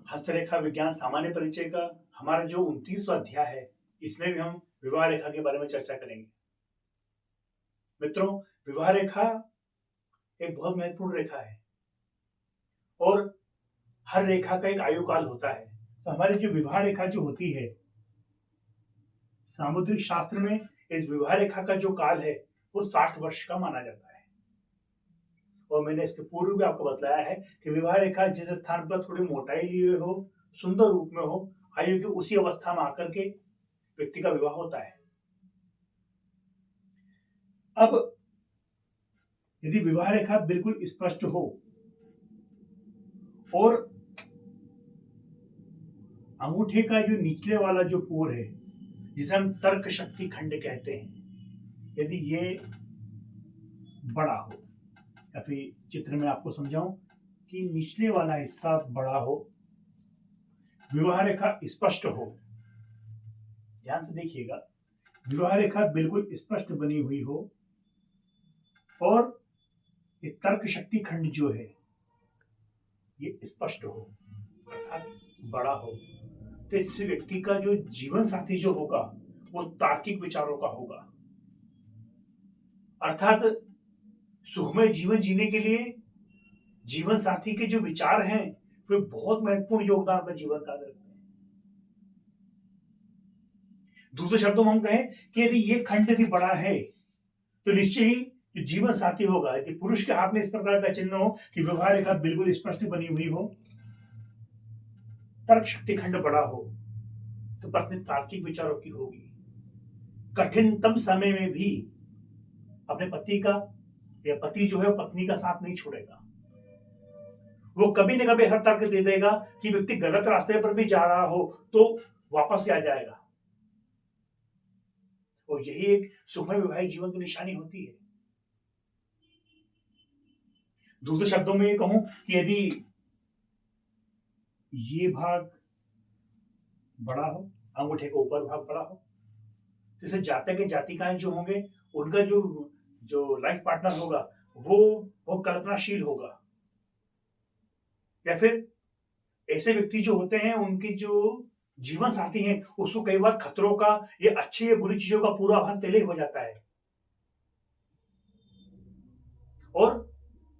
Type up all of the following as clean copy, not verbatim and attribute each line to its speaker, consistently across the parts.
Speaker 1: हस्तरेखा विज्ञान सामान्य परिचय का हमारा जो 29वां अध्याय है, इसमें भी हम विवाह रेखा के बारे में चर्चा करेंगे। मित्रों, विवाह रेखा एक बहुत महत्वपूर्ण रेखा है और हर रेखा का एक आयु काल होता है। तो हमारी जो विवाह रेखा जो होती है, सामुद्रिक शास्त्र में इस विवाह रेखा का जो काल है वो 60 वर्ष का माना जाता है। और मैंने इसके पूर्व भी आपको बताया है कि विवाह रेखा जिस स्थान पर थोड़ी मोटाई लिए हो, सुंदर रूप में हो, आयु की उसी अवस्था में आकर के व्यक्ति का विवाह होता है। अब यदि विवाह रेखा बिल्कुल स्पष्ट हो और अंगूठे का जो निचले वाला जो पोर है, जिसे हम तर्क शक्ति खंड कहते हैं, यदि ये बड़ा हो, या फिर चित्र में आपको समझाऊं कि निचले वाला हिस्सा बड़ा हो, विवाह रेखा स्पष्ट हो, ध्यान से देखिएगा, विवाह रेखा बिल्कुल स्पष्ट बनी हुई हो और ये तर्क शक्ति खंड जो है ये स्पष्ट हो, अर्थात बड़ा हो, तो इस व्यक्ति का जो जीवन साथी जो होगा वो तार्किक विचारों का होगा। अर्थात सुखमय जीवन जीने के लिए जीवन साथी के जो विचार हैं वे बहुत महत्वपूर्ण योगदान अपने जीवन का देते हैं। दूसरे शब्दों में हम कहें कि यदि ये खंड यदि बड़ा है तो निश्चय ही जो जीवन साथी होगा, यदि पुरुष के हाथ में इस प्रकार का चिन्ह हो कि विवाह रेखा बिल्कुल स्पष्ट बनी हुई हो, तर्क शक्ति खंड बड़ा हो, तो पत्नी तार्किक विचारों की होगी। कठिनतम समय में भी अपने पति का या पति जो है पत्नी का साथ नहीं छोड़ेगा। वो कभी न कभी हर तर्क दे देगा कि व्यक्ति गलत रास्ते पर भी जा रहा हो तो वापस आ जाएगा। और यही एक सुखमय वैवाहिक जीवन की निशानी होती है। दूसरे शब्दों में ये कहूं कि यदि ये भाग बड़ा हो, अंगूठे का ऊपर भाग बड़ा हो, जैसे जातक जातिकाएं जो होंगे उनका जो लाइफ पार्टनर होगा वो कल्पनाशील होगा, या फिर ऐसे व्यक्ति जो होते हैं उनके जो जीवन साथी हैं उसको कई बार खतरों का या अच्छी या बुरी चीजों का पूर्वाभास पहले ही हो जाता है और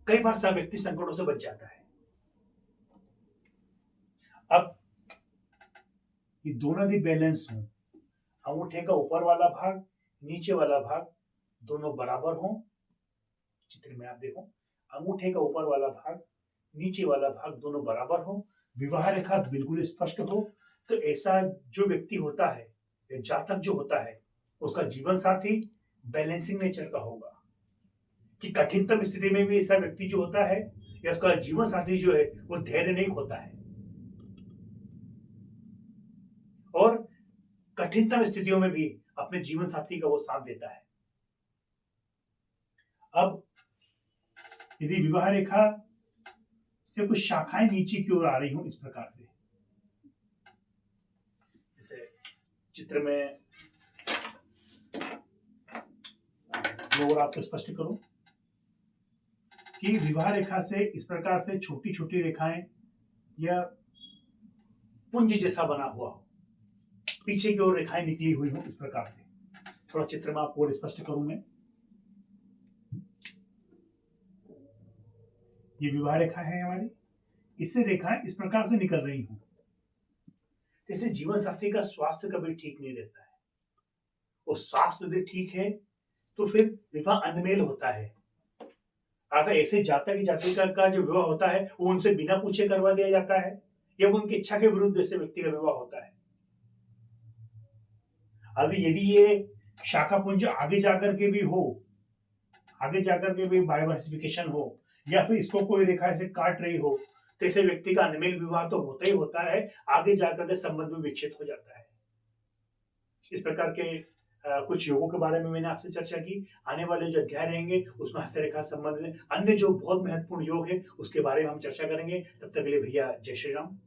Speaker 1: कई बार सब व्यक्ति संकटों से बच जाता है। अब ये दोनों भी बैलेंस हो, अंगूठे का ऊपर वाला भाग, नीचे वाला भाग दोनों बराबर हो। चित्र में आप देखो, अंगूठे का ऊपर वाला भाग, नीचे वाला भाग दोनों बराबर हो, विवाह रेखा बिल्कुल स्पष्ट हो, तो ऐसा जो व्यक्ति होता है या जातक जो होता है उसका जीवन साथी बैलेंसिंग नेचर का होगा, कि कठिनतम स्थिति में भी ऐसा व्यक्ति जो होता है या उसका जीवन साथी जो है वो धैर्य नहीं खोता है और कठिनतम स्थितियों में भी अपने जीवन साथी का वो साथ देता है। अब यदि विवाह रेखा से कुछ शाखाएं नीचे की ओर आ रही हो इस प्रकार से, जैसे चित्र में और आपको स्पष्ट करूं कि विवाह रेखा से इस प्रकार से छोटी छोटी रेखाएं या पुंज जैसा बना हुआ हो, पीछे की ओर रेखाएं निकली हुई हो इस प्रकार से, थोड़ा चित्र में आपको और स्पष्ट करूं मैं। ये विवाह रेखा है हमारी, इससे रेखाएं इस प्रकार से निकल रही हूं, जैसे जीवन साथी का स्वास्थ्य कभी ठीक नहीं रहता है, और स्वास्थ्य यदि ठीक है तो फिर विवाह अनमेल होता है। अर्थात ऐसे जातक जातिका का जो विवाह होता है वो उनसे बिना पूछे करवा दिया जाता है या उनकी इच्छा के विरुद्ध ऐसे व्यक्ति का विवाह होता है। अभी यदि ये शाखा पुंज आगे जाकर के भी हो, आगे जाकर के भी बायोवर्सिफिकेशन हो, या फिर इसको कोई रेखा से काट रही हो, तो ऐसे व्यक्ति का अनमेल विवाह तो होता ही होता है, आगे जाकर के संबंध में विच्छेद हो जाता है। इस प्रकार के कुछ योगों के बारे में मैंने आपसे चर्चा की। आने वाले जो अध्याय रहेंगे उसमें हस्तरेखा संबंधित अन्य जो बहुत महत्वपूर्ण योग है उसके बारे में हम चर्चा करेंगे। तब तक के लिए भैया जय श्री राम।